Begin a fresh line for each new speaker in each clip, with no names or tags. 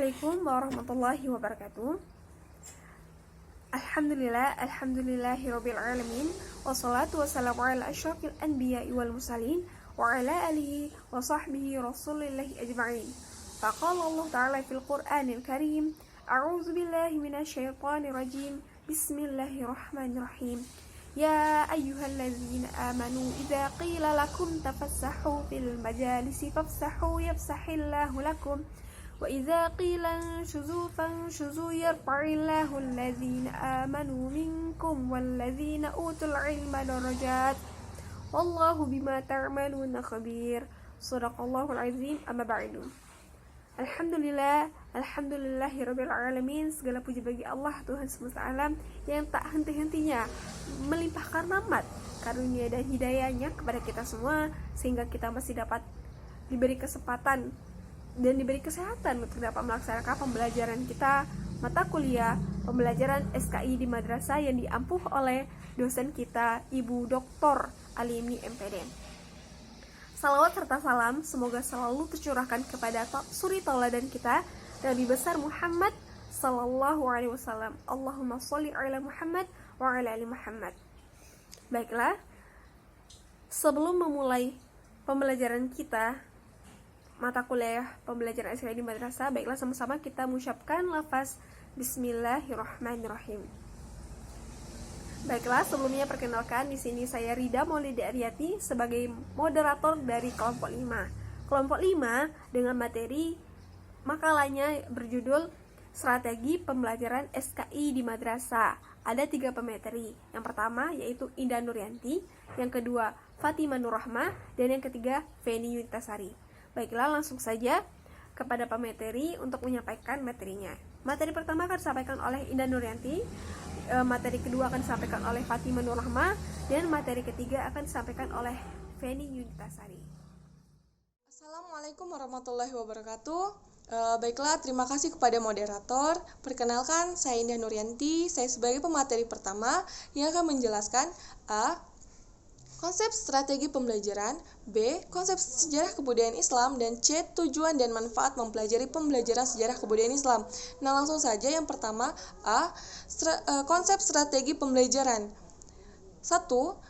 Assalamualaikum warahmatullahi wabarakatuh. Alhamdulillahirabbil alamin wassalatu wassalamu ala asyrafil anbiya'i wal mursalin wa ala alihi wa sahbihi rasulillahi ajma'in. Faqala Allah ta'ala fil Qur'anil Karim, a'udzu billahi minasyaitonir rajim. Bismillahirrahmanirrahim. Ya ayyuhalladzina amanu idza qila lakum tafassahu fil majalisi fafsahu yafsahillahu lakum wa idza qila anshuzu fanshuzu yarfa'illahu alladzina amanu minkum walladzina utul ilma darajat wallahu bima ta'maluna khabir. Shadaqallahul azim. Amma ba'du. Alhamdulillahirabbil alamin. Segala puji bagi Allah, Tuhan semesta alam yang tak henti-hentinya melimpahkan rahmat, karunia dan hidayahnya kepada kita semua, sehingga kita masih dapat diberi kesempatan dan diberi kesehatan untuk dapat melaksanakan pembelajaran kita, mata kuliah pembelajaran SKI di madrasah yang diampuh oleh dosen kita, Ibu Dr. Alimni MPD. Salawat serta salam semoga selalu tercurahkan kepada suri tauladan kita, Nabi besar Muhammad sallallahu alaihi wasallam. Allahumma sholli ala Muhammad wa ala ali Muhammad. Baiklah, sebelum memulai pembelajaran kita mata kuliah pembelajaran SKI di madrasah, baiklah sama-sama kita mengucapkan lafaz Bismillahirrahmanirrahim. Baiklah, sebelumnya perkenalkan, di sini saya Rida Maulida Aryati sebagai moderator dari kelompok 5. Kelompok 5 dengan materi makalahnya berjudul Strategi Pembelajaran SKI di Madrasah. Ada 3 pemateri. Yang pertama yaitu Indah Nuryanti, yang kedua Fatimah Nurrahmah, dan yang ketiga Feni Yuntasari. Baiklah, langsung saja kepada pemateri untuk menyampaikan materinya. Materi pertama akan disampaikan oleh Indah Nuryanti, materi kedua akan disampaikan oleh Fatimah Nurrahmah, dan materi ketiga akan disampaikan oleh Feni Yuntasari.
Assalamualaikum warahmatullahi wabarakatuh. Baiklah, terima kasih kepada moderator. Perkenalkan, saya Indah Nuryanti. Saya sebagai pemateri pertama yang akan menjelaskan A. Konsep strategi pembelajaran, B. Konsep sejarah kebudayaan Islam, dan C. Tujuan dan manfaat mempelajari pembelajaran sejarah kebudayaan Islam. Nah, langsung saja yang pertama, A. Konsep strategi pembelajaran. 1.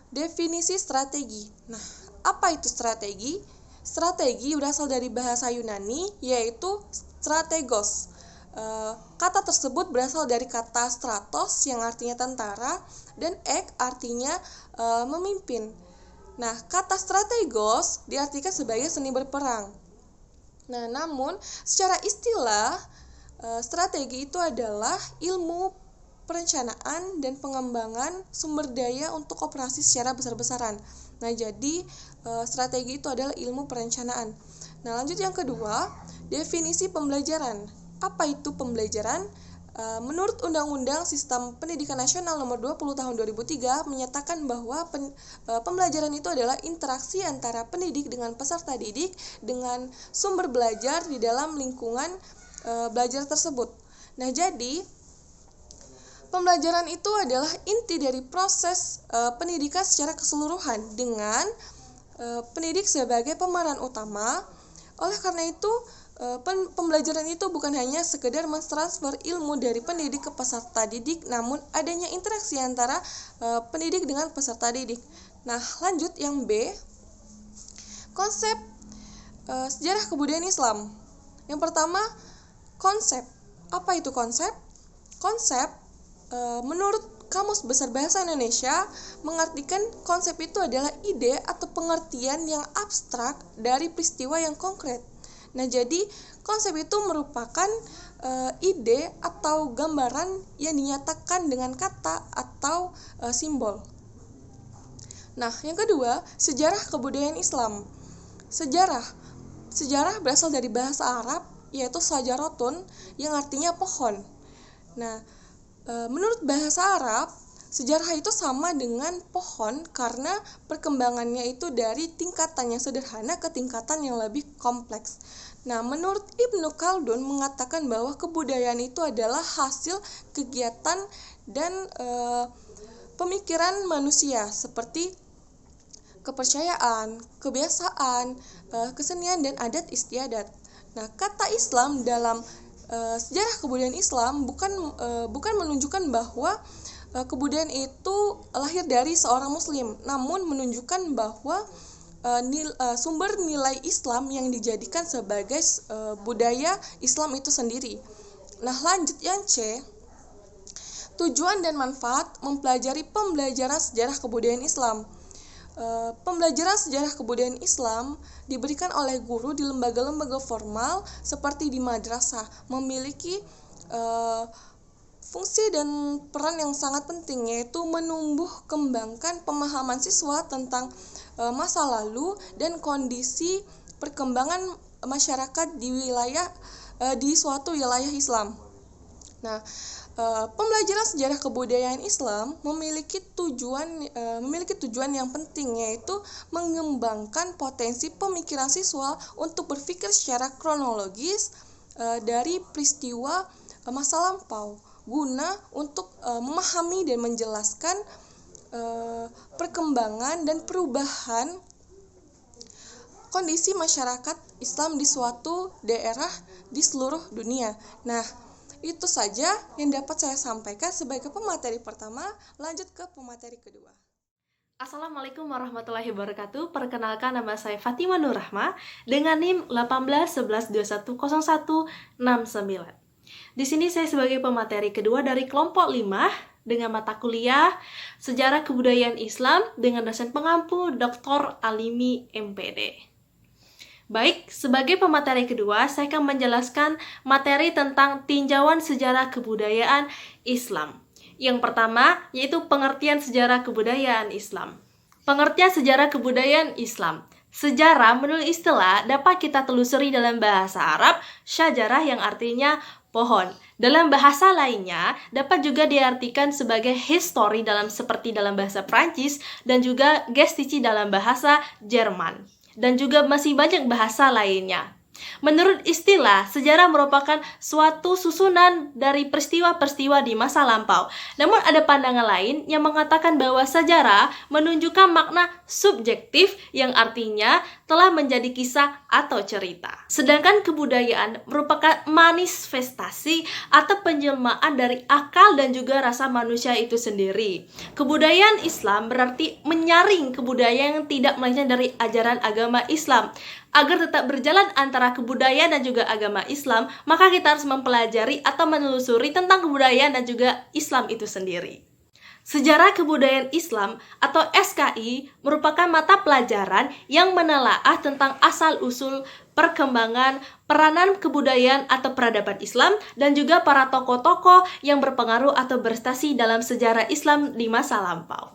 Definisi strategi. Nah, apa itu strategi? Strategi berasal dari bahasa Yunani, yaitu strategos. Kata tersebut berasal dari kata stratos yang artinya tentara, dan ek artinya memimpin. Nah, kata strategos diartikan sebagai seni berperang. Nah, namun secara istilah strategi itu adalah ilmu perencanaan dan pengembangan sumber daya untuk operasi secara besar-besaran. Nah, jadi strategi itu adalah ilmu perencanaan. Nah, lanjut yang kedua, definisi pembelajaran. Apa itu pembelajaran? Menurut Undang-Undang Sistem Pendidikan Nasional Nomor 20 Tahun 2003 menyatakan bahwa pembelajaran itu adalah interaksi antara pendidik dengan peserta didik dengan sumber belajar di dalam lingkungan belajar tersebut. Nah, jadi pembelajaran itu adalah inti dari proses pendidikan secara keseluruhan dengan pendidik sebagai pemeran utama. Oleh karena itu, pembelajaran itu bukan hanya sekedar mentransfer ilmu dari pendidik ke peserta didik, namun adanya interaksi antara pendidik dengan peserta didik. Nah, lanjut yang B, konsep sejarah kebudayaan Islam. Yang pertama, konsep. Apa itu konsep? Konsep menurut Kamus Besar Bahasa Indonesia mengartikan konsep itu adalah ide atau pengertian yang abstrak dari peristiwa yang konkret. Nah, jadi konsep itu merupakan ide atau gambaran yang dinyatakan dengan kata atau simbol. Nah, yang kedua, sejarah kebudayaan Islam. Sejarah berasal dari bahasa Arab, yaitu sajarotun, yang artinya pohon. Nah, menurut bahasa Arab, sejarah itu sama dengan pohon karena perkembangannya itu dari tingkatan yang sederhana ke tingkatan yang lebih kompleks. Nah, menurut Ibnu Khaldun mengatakan bahwa kebudayaan itu adalah hasil kegiatan dan pemikiran manusia seperti kepercayaan, kebiasaan, kesenian, dan adat istiadat. Nah, kata Islam dalam sejarah kebudayaan Islam bukan menunjukkan bahwa kebudayaan itu lahir dari seorang muslim, namun menunjukkan bahwa sumber nilai Islam yang dijadikan sebagai budaya Islam itu sendiri. Nah, lanjut yang C, tujuan dan manfaat mempelajari pembelajaran sejarah kebudayaan Islam. Pembelajaran sejarah kebudayaan Islam diberikan oleh guru di lembaga-lembaga formal seperti di madrasah, memiliki fungsi dan peran yang sangat penting, yaitu menumbuh kembangkan pemahaman siswa tentang masa lalu dan kondisi perkembangan masyarakat di suatu wilayah Islam. Nah, pembelajaran sejarah kebudayaan Islam memiliki tujuan yang penting, yaitu mengembangkan potensi pemikiran siswa untuk berpikir secara kronologis dari peristiwa masa lampau, guna untuk memahami dan menjelaskan perkembangan dan perubahan kondisi masyarakat Islam di suatu daerah di seluruh dunia. Nah, itu saja yang dapat saya sampaikan sebagai pemateri pertama. Lanjut ke pemateri kedua.
Assalamualaikum warahmatullahi wabarakatuh. Perkenalkan, nama saya Fatima Nur Rahma dengan NIM 1811210169. Di sini saya sebagai pemateri kedua dari kelompok 5 dengan mata kuliah Sejarah Kebudayaan Islam dengan dosen pengampu Dr. Alimi MPD. Baik, sebagai pemateri kedua, saya akan menjelaskan materi tentang tinjauan sejarah kebudayaan Islam. Yang pertama, yaitu pengertian sejarah kebudayaan Islam. Pengertian sejarah kebudayaan Islam. Sejarah menurut istilah dapat kita telusuri dalam bahasa Arab, syajarah yang artinya pohon. Dalam bahasa lainnya, dapat juga diartikan sebagai history seperti dalam bahasa Prancis dan juga gestici dalam bahasa Jerman. Dan juga masih banyak bahasa lainnya. Menurut istilah, sejarah merupakan suatu susunan dari peristiwa-peristiwa di masa lampau. Namun ada pandangan lain yang mengatakan bahwa sejarah menunjukkan makna subjektif yang artinya telah menjadi kisah atau cerita. Sedangkan kebudayaan merupakan manifestasi atau penjelmaan dari akal dan juga rasa manusia itu sendiri. Kebudayaan Islam berarti menyaring kebudayaan yang tidak melenceng dari ajaran agama Islam. Agar tetap berjalan antara kebudayaan dan juga agama Islam, maka kita harus mempelajari atau menelusuri tentang kebudayaan dan juga Islam itu sendiri. Sejarah Kebudayaan Islam atau SKI merupakan mata pelajaran yang menelaah tentang asal-usul, perkembangan, peranan kebudayaan atau peradaban Islam, dan juga para tokoh-tokoh yang berpengaruh atau berprestasi dalam sejarah Islam di masa lampau.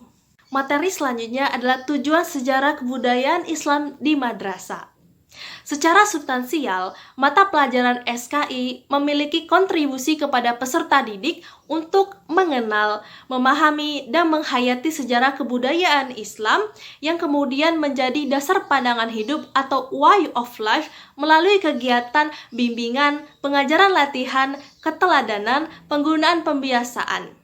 Materi selanjutnya adalah tujuan sejarah kebudayaan Islam di madrasah. Secara substansial, mata pelajaran SKI memiliki kontribusi kepada peserta didik untuk mengenal, memahami, dan menghayati sejarah kebudayaan Islam yang kemudian menjadi dasar pandangan hidup atau way of life melalui kegiatan bimbingan, pengajaran latihan, keteladanan, penggunaan pembiasaan.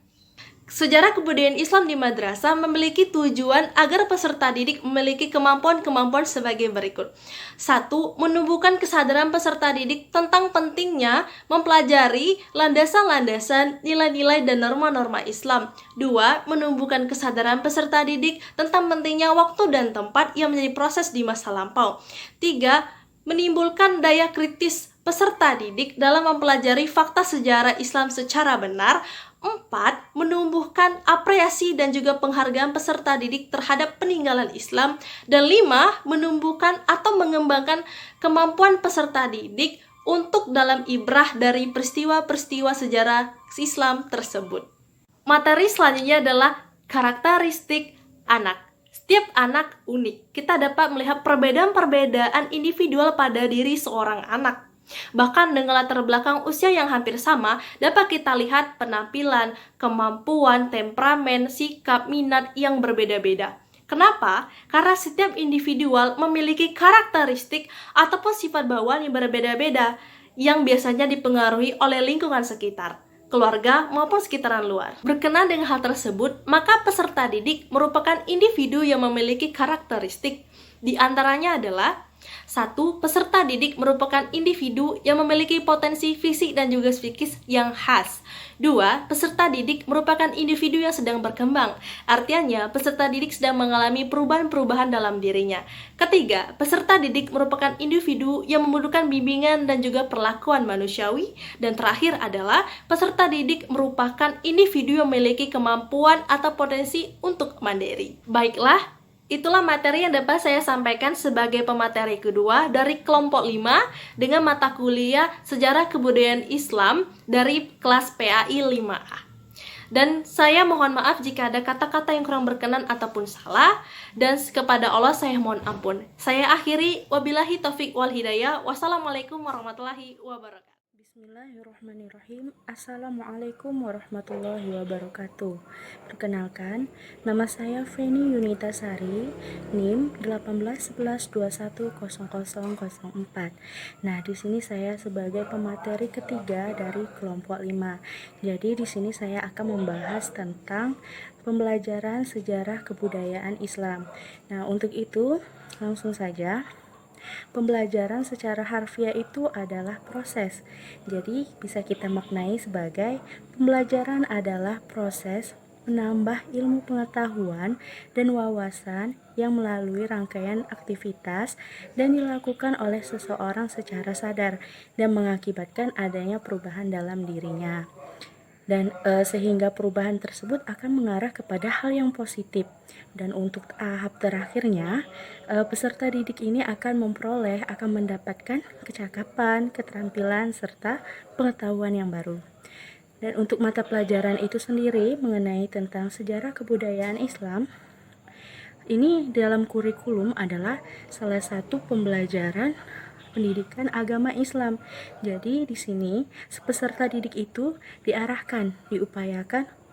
Sejarah kebudayaan Islam di madrasah memiliki tujuan agar peserta didik memiliki kemampuan-kemampuan sebagai berikut. 1. Menumbuhkan kesadaran peserta didik tentang pentingnya mempelajari landasan-landasan, nilai-nilai, dan norma-norma Islam. 2. Menumbuhkan kesadaran peserta didik tentang pentingnya waktu dan tempat yang menjadi proses di masa lampau. 3. Menimbulkan daya kritis peserta didik dalam mempelajari fakta sejarah Islam secara benar. 4. Menumbuhkan apresiasi dan juga penghargaan peserta didik terhadap peninggalan Islam. Dan 5. Menumbuhkan atau mengembangkan kemampuan peserta didik untuk dalam ibrah dari peristiwa-peristiwa sejarah Islam tersebut. Materi selanjutnya adalah karakteristik anak. Setiap anak unik. Kita dapat melihat perbedaan-perbedaan individual pada diri seorang anak. Bahkan dengan latar belakang usia yang hampir sama, dapat kita lihat penampilan, kemampuan, temperamen, sikap, minat yang berbeda-beda. Kenapa? Karena setiap individual memiliki karakteristik ataupun sifat bawaan yang berbeda-beda, yang biasanya dipengaruhi oleh lingkungan sekitar, keluarga maupun sekitaran luar. Berkenaan dengan hal tersebut, maka peserta didik merupakan individu yang memiliki karakteristik. Di antaranya adalah 1. Peserta didik merupakan individu yang memiliki potensi fisik dan juga psikis yang khas. 2. Peserta didik merupakan individu yang sedang berkembang. Artinya, peserta didik sedang mengalami perubahan-perubahan dalam dirinya. Ketiga, peserta didik merupakan individu yang membutuhkan bimbingan dan juga perlakuan manusiawi. Dan terakhir adalah, peserta didik merupakan individu yang memiliki kemampuan atau potensi untuk mandiri. Baiklah, itulah materi yang dapat saya sampaikan sebagai pemateri kedua dari kelompok 5 dengan mata kuliah Sejarah Kebudayaan Islam dari kelas PAI 5A. Dan saya mohon maaf jika ada kata-kata yang kurang berkenan ataupun salah, dan kepada Allah saya mohon ampun. Saya akhiri, wabillahi taufik wal hidayah. Wassalamualaikum warahmatullahi wabarakatuh.
Bismillahirrahmanirrahim. Assalamualaikum warahmatullahi wabarakatuh. Perkenalkan, nama saya Feni Yunita Sari, NIM 1811210004. Nah, di sini saya sebagai pemateri ketiga dari kelompok 5. Jadi di sini saya akan membahas tentang pembelajaran sejarah kebudayaan Islam. Nah, untuk itu langsung saja. Pembelajaran secara harfiah itu adalah proses. Jadi bisa kita maknai sebagai pembelajaran adalah proses menambah ilmu pengetahuan dan wawasan yang melalui rangkaian aktivitas dan dilakukan oleh seseorang secara sadar dan mengakibatkan adanya perubahan dalam dirinya. Dan sehingga perubahan tersebut akan mengarah kepada hal yang positif. Dan untuk tahap terakhirnya, peserta didik ini akan mendapatkan kecakapan, keterampilan, serta pengetahuan yang baru. Dan untuk mata pelajaran itu sendiri mengenai tentang sejarah kebudayaan Islam, ini dalam kurikulum adalah salah satu pembelajaran pendidikan agama Islam. Jadi di sini peserta didik itu diupayakan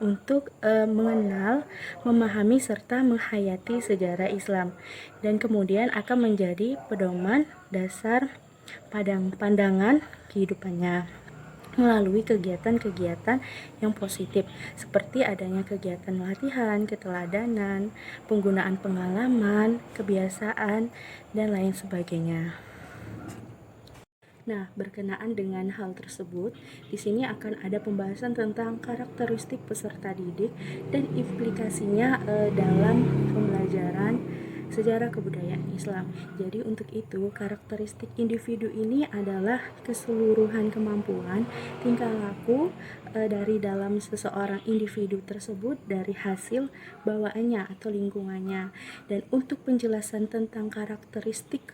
untuk mengenal, memahami serta menghayati sejarah Islam, dan kemudian akan menjadi pedoman dasar pandangan kehidupannya melalui kegiatan-kegiatan yang positif seperti adanya kegiatan latihan, keteladanan, penggunaan pengalaman, kebiasaan, dan lain sebagainya. Nah, berkenaan dengan hal tersebut, di sini akan ada pembahasan tentang karakteristik peserta didik dan implikasinya dalam pembelajaran sejarah kebudayaan Islam. Jadi untuk itu, karakteristik individu ini adalah keseluruhan kemampuan, tingkah laku dari dalam seseorang individu tersebut dari hasil bawaannya atau lingkungannya. Dan untuk penjelasan tentang karakteristik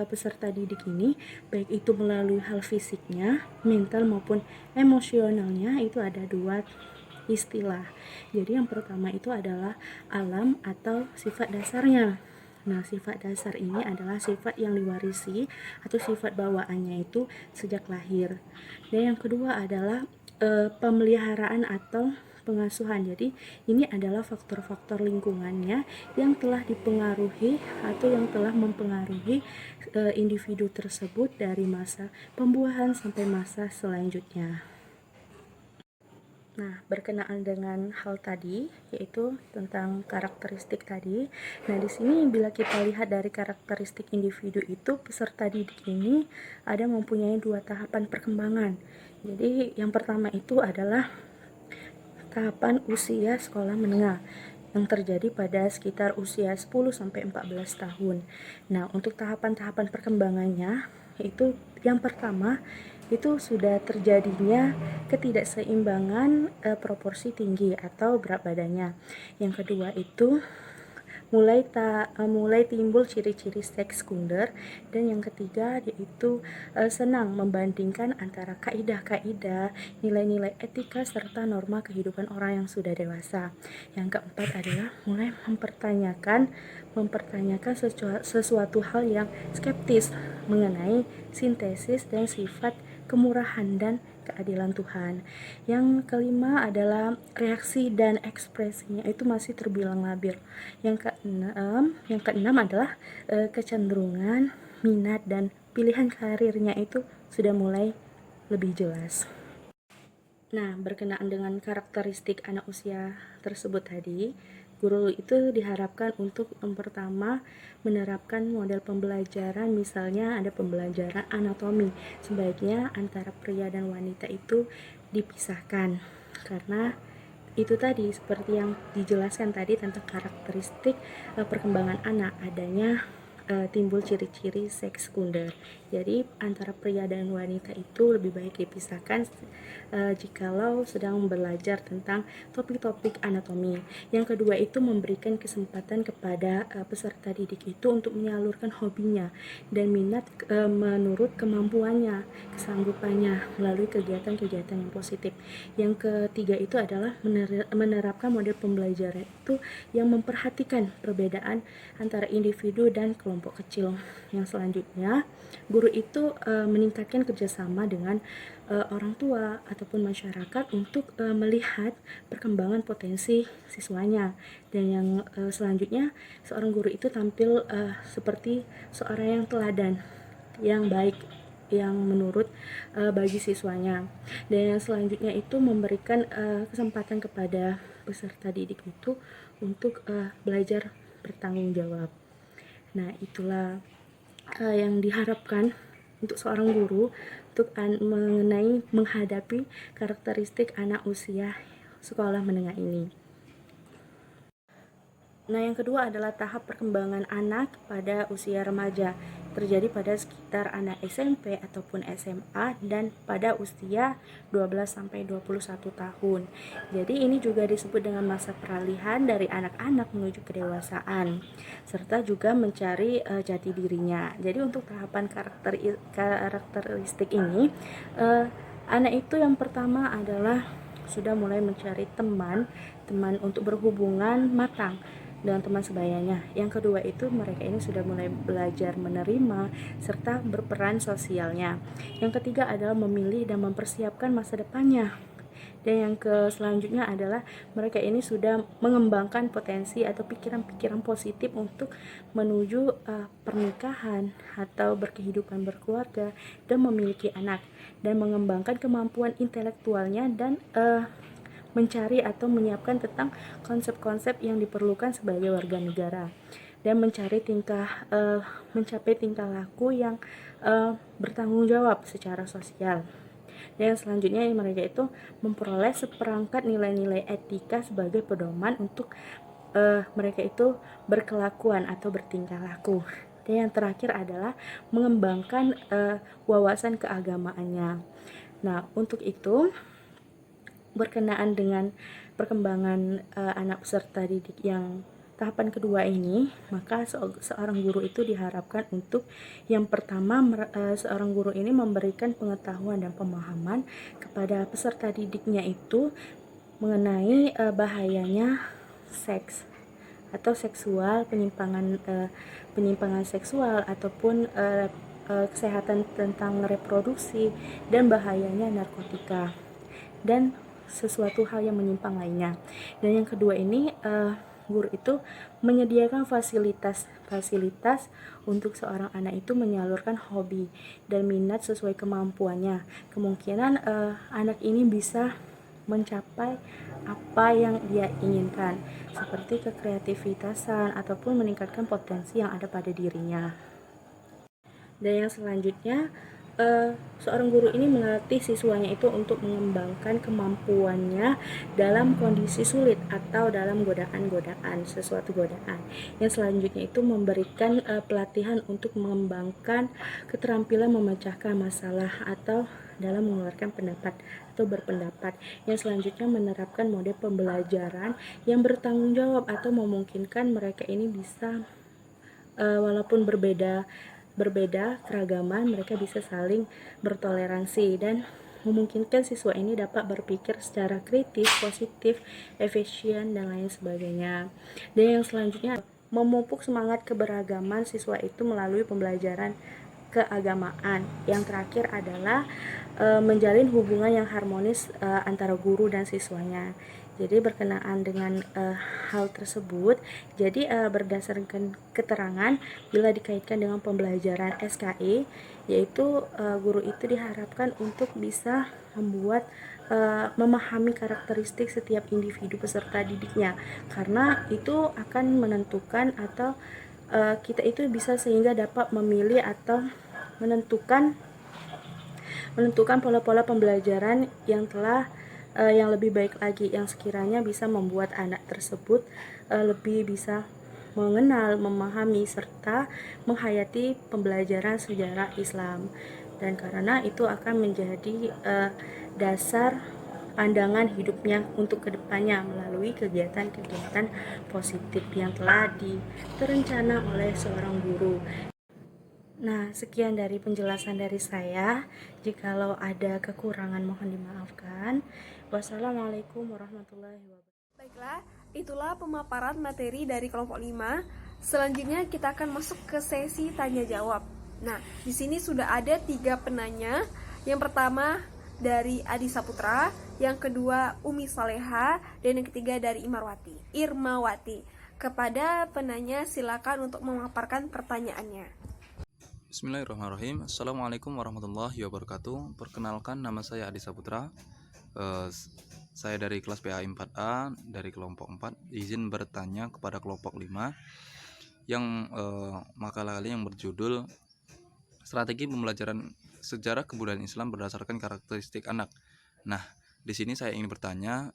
peserta didik ini, baik itu melalui hal fisiknya, mental maupun emosionalnya, itu ada dua istilah. Jadi yang pertama itu adalah alam atau sifat dasarnya. Nah, sifat dasar ini adalah sifat yang diwarisi atau sifat bawaannya itu sejak lahir. Dan yang kedua adalah pemeliharaan atau pengasuhan. Jadi ini adalah faktor-faktor lingkungannya yang telah dipengaruhi atau yang telah mempengaruhi individu tersebut dari masa pembuahan sampai masa selanjutnya. Nah, berkenaan dengan hal tadi, yaitu tentang karakteristik tadi. Nah, di sini bila kita lihat dari karakteristik individu itu, peserta didik ini ada mempunyai dua tahapan perkembangan. Jadi, yang pertama itu adalah tahapan usia sekolah menengah yang terjadi pada sekitar usia 10-14 tahun. Nah, untuk tahapan-tahapan perkembangannya, itu yang pertama itu sudah terjadinya ketidakseimbangan proporsi tinggi atau berat badannya. Yang kedua itu mulai timbul ciri-ciri seks sekunder, dan yang ketiga yaitu senang membandingkan antara kaidah-kaidah, nilai-nilai etika serta norma kehidupan orang yang sudah dewasa. Yang keempat adalah mulai mempertanyakan sesuatu hal yang skeptis mengenai sintesis dan sifat kemurahan dan keadilan Tuhan. Yang kelima adalah reaksi dan ekspresinya itu masih terbilang labil. Yang keenam adalah kecenderungan, minat dan pilihan karirnya itu sudah mulai lebih jelas. Nah, berkenaan dengan karakteristik anak usia tersebut tadi, Guru itu diharapkan untuk yang pertama menerapkan model pembelajaran, misalnya ada pembelajaran anatomi. Sebaiknya antara pria dan wanita itu dipisahkan, karena itu tadi seperti yang dijelaskan tadi tentang karakteristik perkembangan anak, adanya timbul ciri-ciri seks sekunder. Jadi antara pria dan wanita itu lebih baik dipisahkan jikalau sedang belajar tentang topik-topik anatomi. Yang kedua itu memberikan kesempatan kepada peserta didik itu untuk menyalurkan hobinya dan minat menurut kemampuannya, kesanggupannya melalui kegiatan-kegiatan yang positif. Yang ketiga itu adalah menerapkan model pembelajaran itu yang memperhatikan perbedaan antara individu dan kelompok kecil. Yang selanjutnya, guru itu meningkatkan kerjasama dengan orang tua ataupun masyarakat untuk melihat perkembangan potensi siswanya. Dan yang selanjutnya, seorang guru itu tampil seperti seorang yang teladan, yang baik, yang menurut bagi siswanya. Dan yang selanjutnya itu memberikan kesempatan kepada peserta didik itu untuk belajar bertanggung jawab. Nah, itulah yang diharapkan untuk seorang guru untuk mengenai menghadapi karakteristik anak usia sekolah menengah ini. Nah, yang kedua adalah tahap perkembangan anak pada usia remaja, terjadi pada sekitar anak SMP ataupun SMA dan pada usia 12-21 tahun. Jadi ini juga disebut dengan masa peralihan dari anak-anak menuju kedewasaan, serta juga mencari jati dirinya. Jadi untuk tahapan karakteristik ini, anak itu yang pertama adalah sudah mulai mencari teman untuk berhubungan matang dengan teman sebayanya. Yang kedua itu mereka ini sudah mulai belajar menerima serta berperan sosialnya. Yang ketiga adalah memilih dan mempersiapkan masa depannya. Dan yang selanjutnya adalah mereka ini sudah mengembangkan potensi atau pikiran-pikiran positif untuk menuju pernikahan atau berkehidupan berkeluarga dan memiliki anak, dan mengembangkan kemampuan intelektualnya dan mencari atau menyiapkan tentang konsep-konsep yang diperlukan sebagai warga negara, dan mencapai tingkah laku yang bertanggung jawab secara sosial. Dan selanjutnya mereka itu memperoleh seperangkat nilai-nilai etika sebagai pedoman untuk mereka itu berkelakuan atau bertingkah laku. Dan yang terakhir adalah mengembangkan wawasan keagamaannya. Nah, untuk itu berkenaan dengan perkembangan anak peserta didik yang tahapan kedua ini, maka seorang guru itu diharapkan untuk yang pertama, seorang guru ini memberikan pengetahuan dan pemahaman kepada peserta didiknya itu mengenai bahayanya seks atau seksual, penyimpangan seksual ataupun kesehatan tentang reproduksi dan bahayanya narkotika dan sesuatu hal yang menyimpang lainnya. Dan yang kedua ini guru itu menyediakan fasilitas untuk seorang anak itu menyalurkan hobi dan minat sesuai kemampuannya. Kemungkinan anak ini bisa mencapai apa yang dia inginkan, seperti kekreativitasan ataupun meningkatkan potensi yang ada pada dirinya. Dan yang selanjutnya, seorang guru ini melatih siswanya itu untuk mengembangkan kemampuannya dalam kondisi sulit atau dalam sesuatu godaan. Yang selanjutnya itu memberikan pelatihan untuk mengembangkan keterampilan memecahkan masalah atau dalam mengeluarkan pendapat atau berpendapat. Yang selanjutnya menerapkan model pembelajaran yang bertanggung jawab atau memungkinkan mereka ini bisa walaupun berbeda keragaman, mereka bisa saling bertoleransi dan memungkinkan siswa ini dapat berpikir secara kritis, positif, efisien, dan lain sebagainya. Dan yang selanjutnya memupuk semangat keberagaman siswa itu melalui pembelajaran keagamaan. Yang terakhir adalah menjalin hubungan yang harmonis antara guru dan siswanya. Jadi berkenaan dengan hal tersebut, jadi berdasarkan keterangan bila dikaitkan dengan pembelajaran SKI, yaitu guru itu diharapkan untuk bisa membuat memahami karakteristik setiap individu peserta didiknya, karena itu akan menentukan atau kita itu bisa sehingga dapat memilih atau menentukan pola-pola pembelajaran yang lebih baik lagi, yang sekiranya bisa membuat anak tersebut lebih bisa mengenal, memahami, serta menghayati pembelajaran sejarah Islam. Dan karena itu akan menjadi dasar pandangan hidupnya untuk kedepannya melalui kegiatan-kegiatan positif yang telah terencana oleh seorang guru. Nah, sekian dari penjelasan dari saya. Jikalau ada kekurangan mohon dimaafkan. Wassalamualaikum warahmatullahi wabarakatuh.
Baiklah, itulah pemaparan materi dari kelompok 5. Selanjutnya kita akan masuk ke sesi tanya jawab. Nah, di sini sudah ada 3 penanya. Yang pertama dari Adi Saputra, yang kedua Umi Saleha, dan yang ketiga dari Irmawati. Kepada penanya silakan untuk memaparkan pertanyaannya.
Bismillahirrahmanirrahim. Assalamualaikum warahmatullahi wabarakatuh. Perkenalkan, nama saya Adi Saputra. Saya dari kelas PA 4A dari kelompok 4. Izin bertanya kepada kelompok 5 yang makalah kali yang berjudul Strategi Pembelajaran Sejarah Kebudayaan Islam Berdasarkan Karakteristik Anak. Nah, di sini saya ingin bertanya,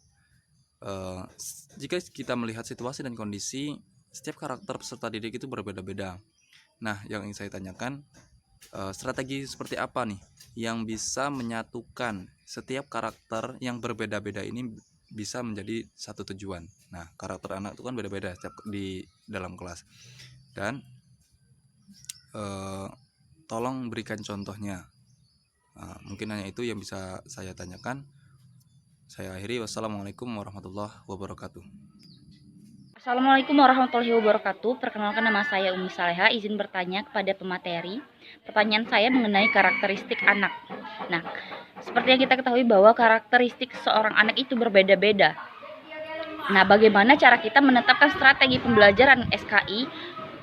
jika kita melihat situasi dan kondisi, setiap karakter peserta didik itu berbeda-beda. Nah, yang ingin saya tanyakan, strategi seperti apa nih yang bisa menyatukan setiap karakter yang berbeda-beda ini bisa menjadi satu tujuan. Nah, karakter anak itu kan beda-beda setiap di dalam kelas. Dan tolong berikan contohnya. Mungkin hanya itu yang bisa saya tanyakan. Saya akhiri. Wassalamualaikum warahmatullahi wabarakatuh.
Assalamualaikum warahmatullahi wabarakatuh. Perkenalkan, nama saya Umi Saleha. Izin bertanya kepada pemateri. Pertanyaan saya mengenai karakteristik anak. Nah, seperti yang kita ketahui bahwa karakteristik seorang anak itu berbeda-beda. Nah, bagaimana cara kita menetapkan strategi pembelajaran SKI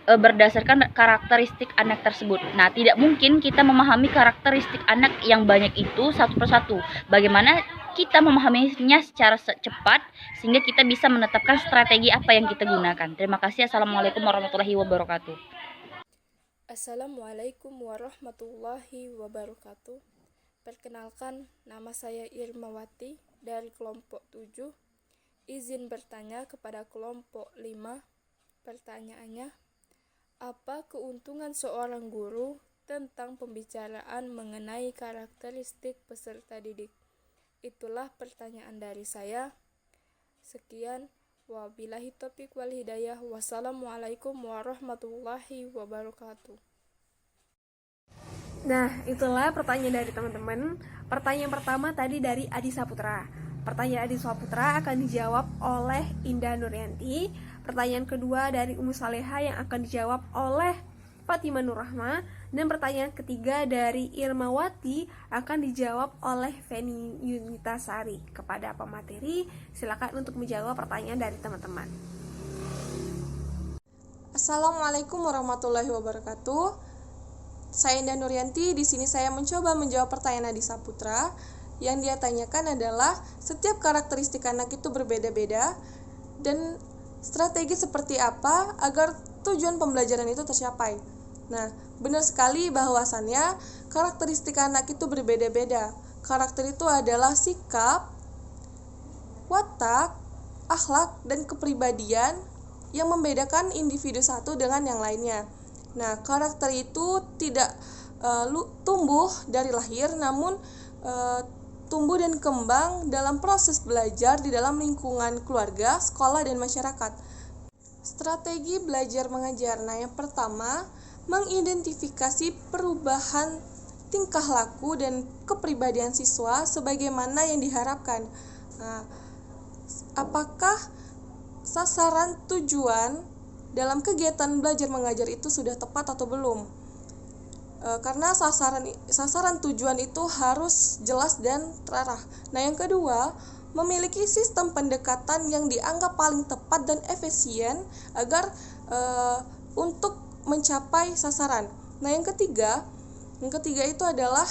berdasarkan karakteristik anak tersebut? Nah, tidak mungkin kita memahami karakteristik anak yang banyak itu satu persatu. Bagaimana kita memahaminya secara cepat sehingga kita bisa menetapkan strategi apa yang kita gunakan. Terima kasih. Assalamualaikum warahmatullahi wabarakatuh.
Assalamualaikum warahmatullahi wabarakatuh. Perkenalkan, nama saya Irmawati dari kelompok 7. Izin bertanya kepada kelompok 5. Pertanyaannya, apa keuntungan seorang guru tentang pembicaraan mengenai karakteristik peserta didik? Itulah pertanyaan dari saya. Sekian, wabillahi taufiq wal hidayah. Wassalamualaikum warahmatullahi wabarakatuh.
Nah, itulah pertanyaan dari teman-teman. Pertanyaan pertama tadi dari Adi Saputra. Pertanyaan Adi Saputra akan dijawab oleh Indah Nuryanti. Pertanyaan kedua dari Ummu Saleha yang akan dijawab oleh Fatimah Nurrahma. Dan pertanyaan ketiga dari Irmawati akan dijawab oleh Feni Yunitasari. Kepada pemateri, silakan untuk menjawab pertanyaan dari teman-teman.
Assalamualaikum warahmatullahi wabarakatuh. Saya Indah Nuryanti. Di sini saya mencoba menjawab pertanyaan Adi Saputra. Yang dia tanyakan adalah setiap karakteristik anak itu berbeda-beda dan strategi seperti apa agar tujuan pembelajaran itu tercapai. Nah, benar sekali bahwasannya karakteristik anak itu berbeda-beda. Karakter itu adalah sikap, watak, akhlak, dan kepribadian yang membedakan individu satu dengan yang lainnya. Nah, karakter itu tidak tumbuh dari lahir, namun tumbuh dan kembang dalam proses belajar di dalam lingkungan keluarga, sekolah, dan masyarakat. Strategi belajar mengajar. Nah, yang pertama, mengidentifikasi perubahan tingkah laku dan kepribadian siswa sebagaimana yang diharapkan. Nah, apakah sasaran tujuan dalam kegiatan belajar mengajar itu sudah tepat atau belum? Karena sasaran tujuan itu harus jelas dan terarah. Nah, yang kedua, memiliki sistem pendekatan yang dianggap paling tepat dan efisien agar untuk mencapai sasaran. Nah, yang ketiga itu adalah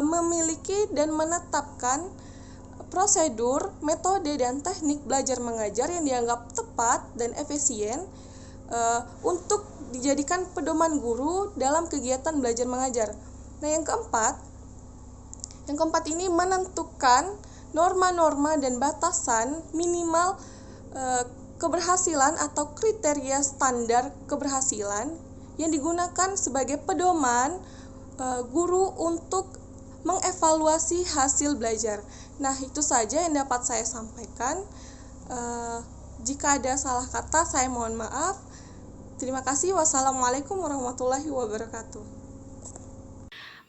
memiliki dan menetapkan prosedur, metode, dan teknik belajar mengajar yang dianggap tepat dan efisien untuk dijadikan pedoman guru dalam kegiatan belajar mengajar. Nah, yang keempat ini menentukan norma-norma dan batasan minimal keberhasilan atau kriteria standar keberhasilan yang digunakan sebagai pedoman guru untuk mengevaluasi hasil belajar. Nah, itu saja yang dapat saya sampaikan. Jika ada salah kata, saya mohon maaf. Terima kasih. Wassalamualaikum warahmatullahi wabarakatuh.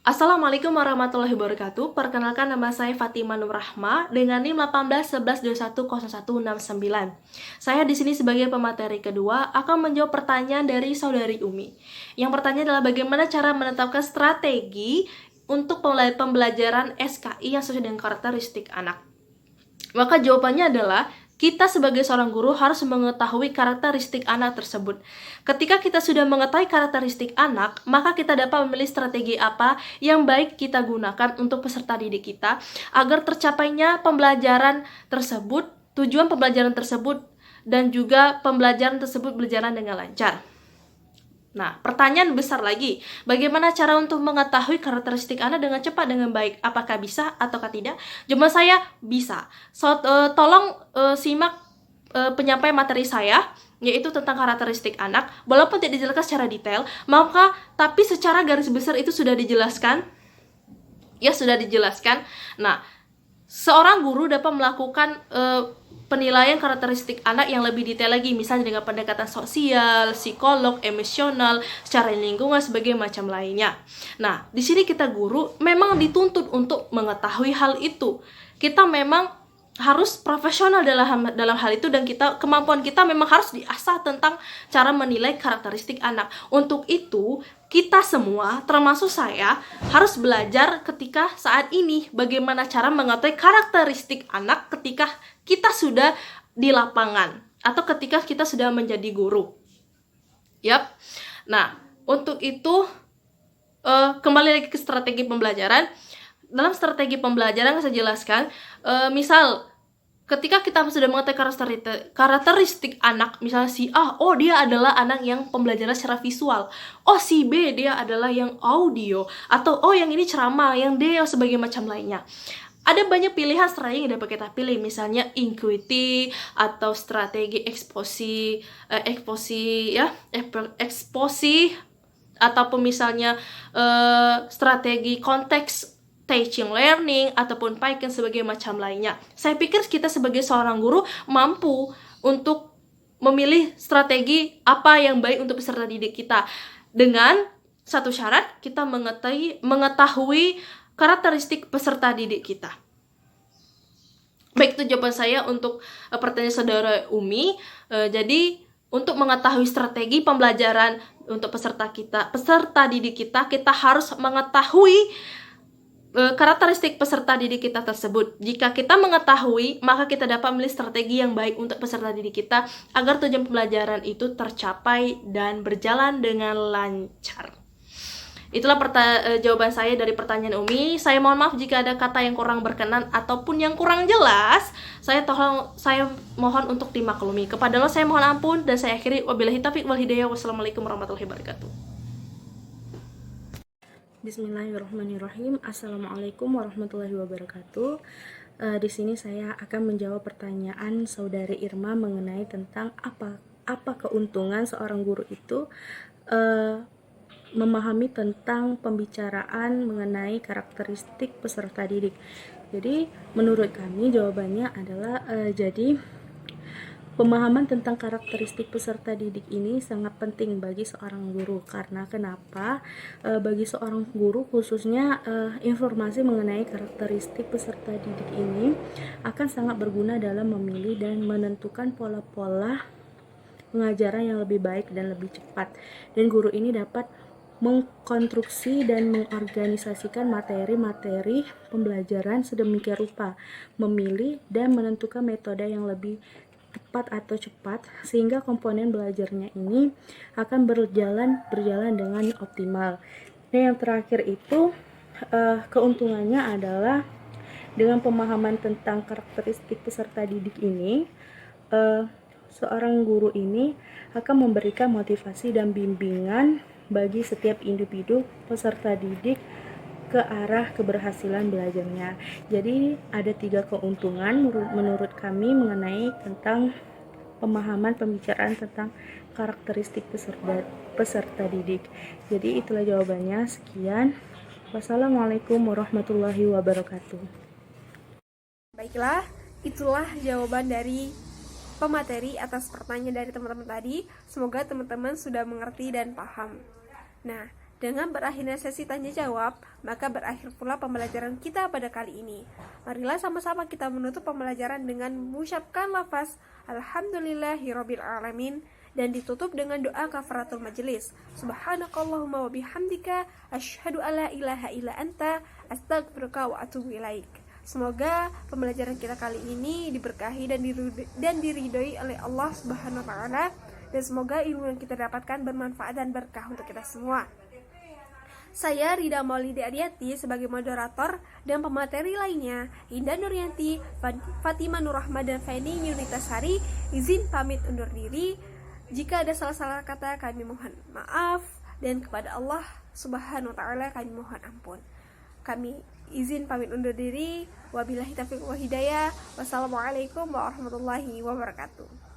Assalamualaikum warahmatullahi wabarakatuh. Perkenalkan, nama saya Fatimah Nur Rahma dengan NIM 1811210169. Saya di sini sebagai pemateri kedua akan menjawab pertanyaan dari saudari Umi. Yang pertanyaan adalah bagaimana cara menetapkan strategi untuk pembelajaran SKI yang sesuai dengan karakteristik anak. Maka jawabannya adalah kita sebagai seorang guru harus mengetahui karakteristik anak tersebut. Ketika kita sudah mengetahui karakteristik anak, maka kita dapat memilih strategi apa yang baik kita gunakan untuk peserta didik kita agar tercapainya pembelajaran tersebut, tujuan pembelajaran tersebut, dan juga pembelajaran tersebut berjalan dengan lancar. Nah, pertanyaan besar lagi, bagaimana cara untuk mengetahui karakteristik anak dengan cepat, dengan baik? Apakah bisa ataukah tidak? Jawaban saya bisa. Tolong simak penyampaian materi saya, yaitu tentang karakteristik anak. Walaupun tidak dijelaskan secara detail, tapi secara garis besar itu sudah dijelaskan. Ya, sudah dijelaskan. Nah, seorang guru dapat melakukan penilaian karakteristik anak yang lebih detail lagi, misalnya dengan pendekatan sosial, psikolog, emosional, secara lingkungan, sebagai macam lainnya. Nah, di sini kita guru memang dituntut untuk mengetahui hal itu. Kita memang harus profesional dalam hal itu, dan kemampuan kita memang harus diasah tentang cara menilai karakteristik anak. Untuk itu, kita semua, termasuk saya, harus belajar ketika saat ini bagaimana cara mengetahui karakteristik anak ketika kita sudah di lapangan atau ketika kita sudah menjadi guru. Yap. Nah, untuk itu kembali lagi ke strategi pembelajaran. Dalam strategi pembelajaran saya jelaskan, misal ketika kita sudah mengetahui karakteristik anak, misalnya si A, oh dia adalah anak yang pembelajaran secara visual, oh si B dia adalah yang audio, atau oh yang ini ceramah, yang D sebagai macam lainnya. Ada banyak pilihan strategi yang dapat kita pilih, misalnya intuisi atau strategi eksposi, ataupun misalnya strategi konteks teaching learning, ataupun Python sebagai macam lainnya. Saya pikir kita sebagai seorang guru mampu untuk memilih strategi apa yang baik untuk peserta didik kita. Dengan satu syarat, kita mengetahui karakteristik peserta didik kita. Baik, itu jawaban saya untuk pertanyaan saudara Umi. Jadi, untuk mengetahui strategi pembelajaran untuk peserta didik kita harus mengetahui karakteristik peserta didik kita tersebut. Jika kita mengetahui, maka kita dapat memilih strategi yang baik untuk peserta didik kita agar tujuan pembelajaran itu tercapai dan berjalan dengan lancar. Itulah jawaban saya dari pertanyaan Umi. Saya mohon maaf jika ada kata yang kurang berkenan ataupun yang kurang jelas. Saya mohon untuk dimaklumi. Kepada Allah saya mohon ampun, dan saya akhiri wabillahi taufiq wal hidayah. Wassalamualaikum warahmatullahi wabarakatuh.
Bismillahirrahmanirrahim. Assalamualaikum warahmatullahi wabarakatuh. Di sini saya akan menjawab pertanyaan saudari Irma mengenai tentang apa keuntungan seorang guru itu memahami tentang pembicaraan mengenai karakteristik peserta didik. Jadi menurut kami jawabannya adalah jadi pemahaman tentang karakteristik peserta didik ini sangat penting bagi seorang guru. Karena kenapa? Bagi seorang guru khususnya informasi mengenai karakteristik peserta didik ini akan sangat berguna dalam memilih dan menentukan pola-pola pengajaran yang lebih baik dan lebih cepat. Dan guru ini dapat mengkonstruksi dan mengorganisasikan materi-materi pembelajaran sedemikian rupa, memilih dan menentukan metode yang lebih tepat atau cepat sehingga komponen belajarnya ini akan berjalan dengan optimal. Dan yang terakhir itu keuntungannya adalah dengan pemahaman tentang karakteristik peserta didik ini, seorang guru ini akan memberikan motivasi dan bimbingan bagi setiap individu peserta didik ke arah keberhasilan belajarnya. Jadi ada 3 keuntungan menurut kami mengenai tentang pemahaman pembicaraan tentang karakteristik peserta didik. Jadi itulah jawabannya. Sekian. Wassalamualaikum warahmatullahi wabarakatuh.
Baiklah, itulah jawaban dari pemateri atas pertanyaan dari teman-teman tadi. Semoga teman-teman sudah mengerti dan paham. Nah, dengan berakhirnya sesi tanya jawab, maka berakhir pula pembelajaran kita pada kali ini. Marilah sama-sama kita menutup pembelajaran dengan mengucapkan lafaz Alhamdulillahirabbil alamin dan ditutup dengan doa kafaratul majelis. Subhanakallahumma wa bihamdika asyhadu alla ilaha illa anta astaghfiruka wa atubu ilaik. Semoga pembelajaran kita kali ini diberkahi dan diridhoi oleh Allah Subhanahu wa taala, dan semoga ilmu yang kita dapatkan bermanfaat dan berkah untuk kita semua. Saya Rida Maulidi Ariati sebagai moderator, dan pemateri lainnya Indah Nuryanti, Fatima Nurrahma, dan Feni Yunitasari izin pamit undur diri. Jika ada salah-salah kata kami mohon maaf, dan kepada Allah Subhanahu wa taala kami mohon ampun. Kami izin pamit undur diri. Wabillahi taufiq wa hidayah. Wassalamualaikum warahmatullahi wabarakatuh.